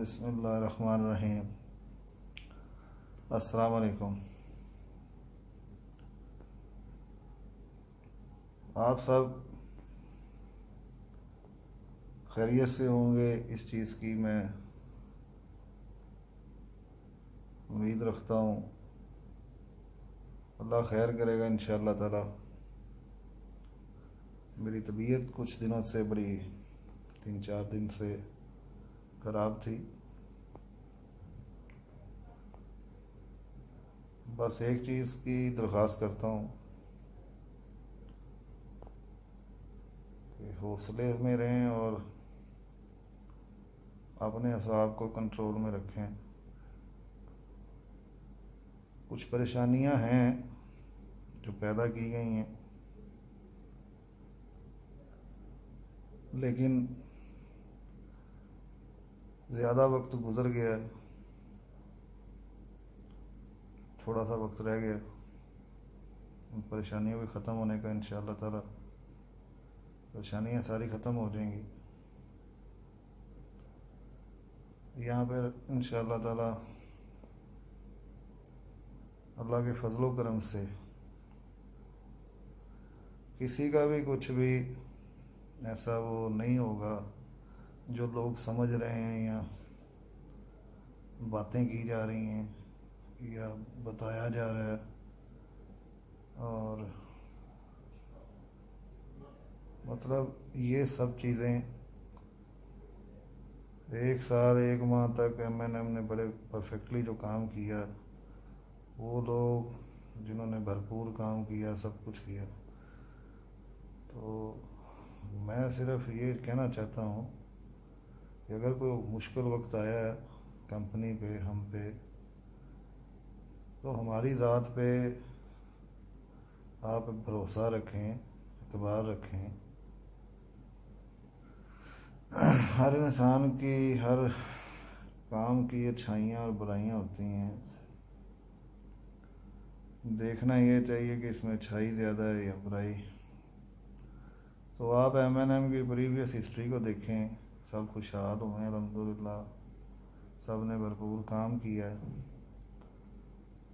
बिस्मिल्लाहिर्रहमानिर्रहीम। अस्सलाम वालेकुम। आप सब खैरियत से होंगे, इस चीज़ की मैं उम्मीद रखता हूँ। अल्लाह खैर करेगा इंशाअल्लाह ताला। मेरी तबीयत कुछ दिनों से बड़ी 3-4 दिन से ख़राब थी। बस एक चीज़ की दरख्वास्त करता हूँ कि हौसले में रहें और अपने असाब को कंट्रोल में रखें। कुछ परेशानियां हैं जो पैदा की गई हैं, लेकिन ज़्यादा वक्त गुज़र गया है, थोड़ा सा वक्त रह गया उन परेशानियों के ख़त्म होने का। इंशाअल्लाह ताला परेशानियां सारी ख़त्म हो जाएंगी। यहाँ पर इंशाअल्लाह ताला अल्लाह के फजलो करम से किसी का भी कुछ भी ऐसा वो नहीं होगा जो लोग समझ रहे हैं या बातें की जा रही हैं या बताया जा रहा है। और मतलब ये सब चीज़ें 1 साल 1 माह तक एमएनएम ने बड़े परफेक्टली जो काम किया, वो लोग जिन्होंने भरपूर काम किया, सब कुछ किया, तो मैं सिर्फ ये कहना चाहता हूँ कि अगर कोई मुश्किल वक्त आया है कंपनी पे, हम पे, तो हमारी ज़ात पे आप भरोसा रखें, एतबार रखें। हर इंसान की हर काम की अच्छाइयाँ और बुराइयाँ होती हैं। देखना ये चाहिए कि इसमें अच्छाई ज़्यादा है या बुराई। तो आप एमएनएम की प्रीवियस हिस्ट्री को देखें, सब खुशहाल हुए हैं अल्हम्दुलिल्लाह, सब ने भरपूर काम किया है।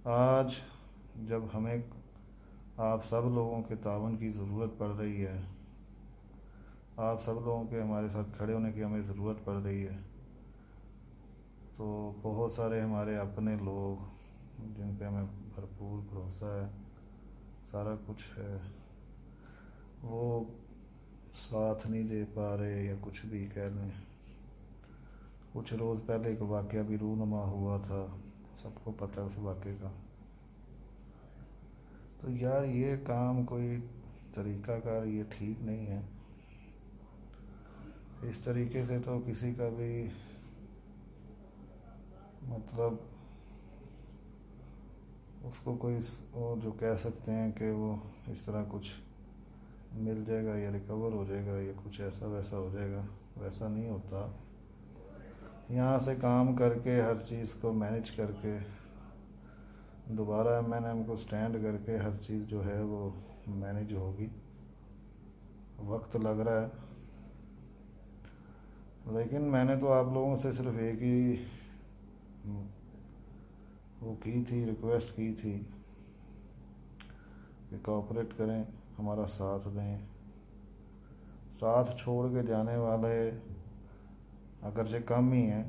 आज जब हमें आप सब लोगों के तावन की ज़रूरत पड़ रही है, आप सब लोगों के हमारे साथ खड़े होने की हमें ज़रूरत पड़ रही है, तो बहुत सारे हमारे अपने लोग जिन पे हमें भरपूर भरोसा है, सारा कुछ है, वो साथ नहीं दे पा रहे या कुछ भी कह लें। कुछ रोज़ पहले एक वाक़या भी रूनुमा हुआ था, सबको पता है उस वाक़े का। तो यार ये काम कोई तरीक़ाकार ये ठीक नहीं है। इस तरीके से तो किसी का भी मतलब उसको कोई वो जो कह सकते हैं कि वो इस तरह कुछ मिल जाएगा या रिकवर हो जाएगा या कुछ ऐसा वैसा हो जाएगा, वैसा नहीं होता। यहाँ से काम करके हर चीज़ को मैनेज करके दोबारा एमएनएम को स्टैंड करके हर चीज़ जो है वो मैनेज होगी। वक्त लग रहा है, लेकिन मैंने तो आप लोगों से सिर्फ एक ही वो की थी, रिक्वेस्ट की थी कि कोऑपरेट करें, हमारा साथ दें। साथ छोड़ के जाने वाले अगरचे कम ही हैं,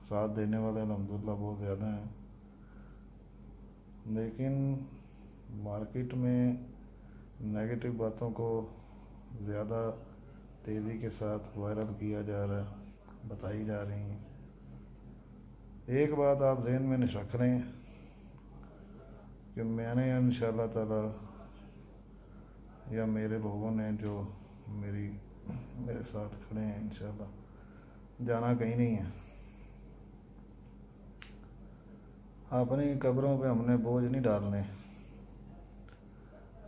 साथ देने वाले अल्हम्दुलिल्लाह बहुत ज़्यादा हैं। लेकिन मार्केट में नेगेटिव बातों को ज़्यादा तेज़ी के साथ वायरल किया जा रहा है, बताई जा रही हैं। एक बात आप ज़हन में रख लें कि मैंने इंशाअल्लाह ताला या मेरे लोगों ने जो मेरे साथ खड़े हैं, इंशाअल्लाह जाना कहीं नहीं है। अपनी कब्रों पे हमने बोझ नहीं डालने,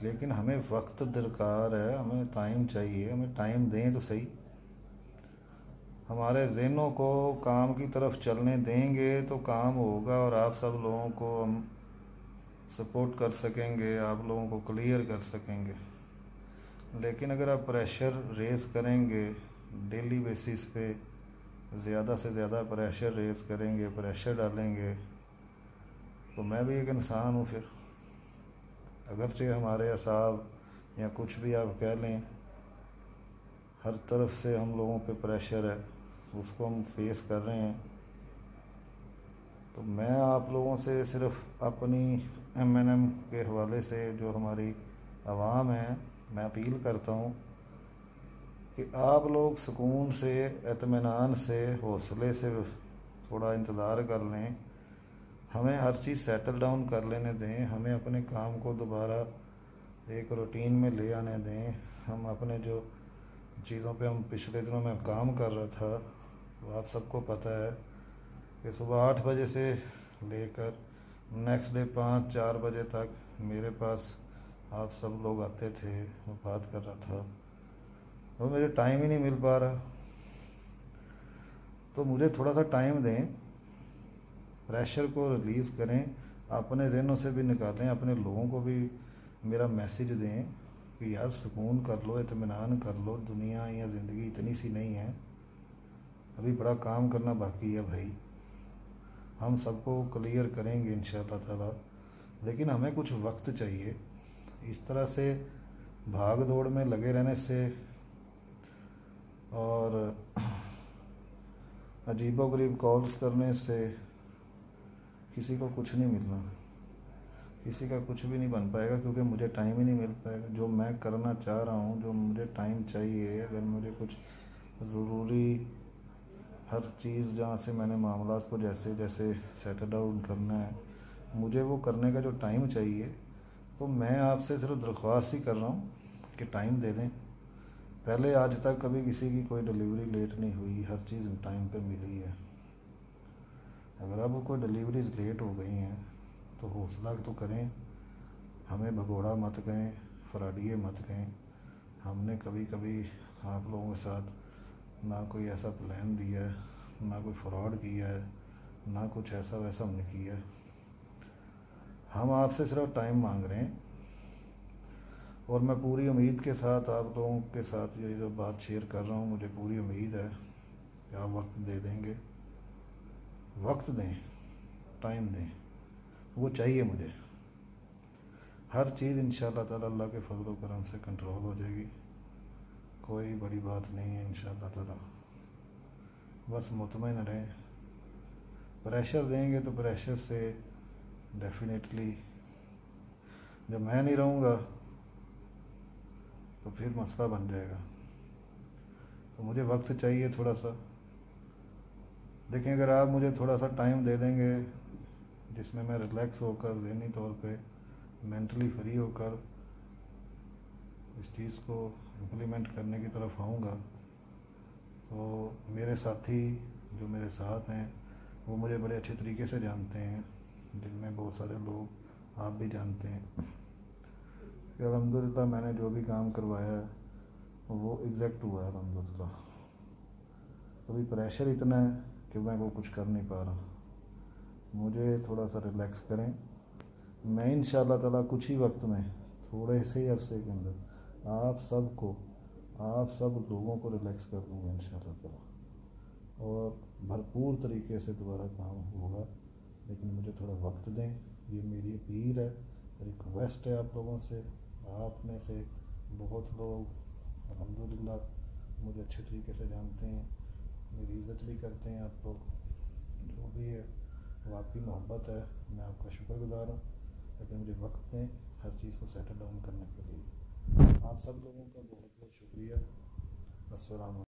लेकिन हमें वक्त दरकार है, हमें टाइम चाहिए, हमें टाइम दें तो सही। हमारे ज़हनों को काम की तरफ चलने देंगे तो काम होगा और आप सब लोगों को हम सपोर्ट कर सकेंगे, आप लोगों को क्लियर कर सकेंगे। लेकिन अगर आप प्रेशर रेज़ करेंगे डेली बेसिस पे ज़्यादा से ज़्यादा प्रेशर रेज़ करेंगे, प्रेशर डालेंगे, तो मैं भी एक इंसान हूँ फिर। अगरचे हमारे असाब या कुछ भी आप कह लें, हर तरफ से हम लोगों पे प्रेशर है, उसको हम फेस कर रहे हैं। तो मैं आप लोगों से सिर्फ अपनी एमएनएम के हवाले से, जो हमारी आवाम है, मैं अपील करता हूँ कि आप लोग सुकून से, इत्मीनान से, हौसले से थोड़ा इंतज़ार कर लें। हमें हर चीज़ सेटल डाउन कर लेने दें, हमें अपने काम को दोबारा एक रूटीन में ले आने दें। हम अपने जो चीज़ों पे हम पिछले दिनों में काम कर रहा था, वो आप सबको पता है कि सुबह 8 बजे से लेकर नेक्स्ट डे 5-4 बजे तक मेरे पास आप सब लोग आते थे, मैं बात कर रहा था, तो मुझे टाइम ही नहीं मिल पा रहा। तो मुझे थोड़ा सा टाइम दें, प्रेशर को रिलीज़ करें, अपने ज़हनों से भी निकालें, अपने लोगों को भी मेरा मैसेज दें कि यार सुकून कर लो, इत्मीनान कर लो, दुनिया या ज़िंदगी इतनी सी नहीं है, अभी बड़ा काम करना बाकी है भाई। हम सबको क्लियर करेंगे इंशाअल्लाह ताला, लेकिन हमें कुछ वक्त चाहिए। इस तरह से भाग दौड़ में लगे रहने से और अजीबोगरीब कॉल्स करने से किसी को कुछ नहीं मिलना, किसी का कुछ भी नहीं बन पाएगा, क्योंकि मुझे टाइम ही नहीं मिल पाएगा। जो मैं करना चाह रहा हूँ, जो मुझे टाइम चाहिए, अगर मुझे कुछ ज़रूरी हर चीज़ जहाँ से मैंने मामलात को जैसे जैसे सेटल डाउन करना है, मुझे वो करने का जो टाइम चाहिए, तो मैं आपसे सिर्फ दरख्वास्त ही कर रहा हूँ कि टाइम दे दें। पहले आज तक कभी किसी की कोई डिलीवरी लेट नहीं हुई, हर चीज़ टाइम पे मिली है। अगर अब कोई डिलीवरीज लेट हो गई हैं तो हौसला तो करें, हमें भगोड़ा मत कहें, फ्रॉडिये मत कहें। हमने कभी कभी आप लोगों के साथ ना कोई ऐसा प्लान दिया है, ना कोई फ्रॉड किया है, ना कुछ ऐसा वैसा हमने किया है। हम आपसे सिर्फ टाइम मांग रहे हैं, और मैं पूरी उम्मीद के साथ आप लोगों के साथ ये जो बात शेयर कर रहा हूँ, मुझे पूरी उम्मीद है कि आप वक्त दे देंगे। वक्त दें, टाइम दें, वो चाहिए मुझे। हर चीज़ इंशाअल्लाह ताला अल्लाह के फजल व करम से कंट्रोल हो जाएगी, कोई बड़ी बात नहीं है इंशाअल्लाह ताला। बस मुतमईन रहें। प्रेशर देंगे तो प्रेशर से डेफिनेटली जब मैं नहीं रहूँगा तो फिर मसला बन जाएगा। तो मुझे वक्त चाहिए थोड़ा सा। देखें, अगर आप मुझे थोड़ा सा टाइम दे देंगे जिसमें मैं रिलैक्स होकर, ज़हनी तौर पे मेंटली फ्री होकर इस चीज़ को इम्प्लीमेंट करने की तरफ आऊँगा, तो मेरे साथी जो मेरे साथ हैं वो मुझे बड़े अच्छे तरीके से जानते हैं, जिनमें बहुत सारे लोग आप भी जानते हैं कि अल्हम्दुलिल्लाह मैंने जो भी काम करवाया है वो एग्जैक्ट हुआ है अल्हम्दुलिल्लाह। तो अभी प्रेशर इतना है कि मैं वो कुछ कर नहीं पा रहा। मुझे थोड़ा सा रिलैक्स करें, मैं इंशाअल्लाह ताला कुछ ही वक्त में, थोड़े से ही अरसे के अंदर आप सब लोगों को रिलैक्स कर दूँगा इंशाअल्लाह ताला, और भरपूर तरीके से दोबारा काम होगा। लेकिन मुझे थोड़ा वक्त दें, ये मेरी अपील है, रिक्वेस्ट है आप लोगों से। आप में से बहुत लोग अल्हम्दुलिल्लाह मुझे अच्छे तरीके से जानते हैं, मेरी इज़्ज़त भी करते हैं आप लोग, जो भी है वो आपकी मोहब्बत है, मैं आपका शुक्रगुज़ार हूँ। लेकिन मुझे वक्त दें हर चीज़ को सेटल डाउन करने के लिए। आप सब लोगों का बहुत बहुत शुक्रिया। अस्सलाम।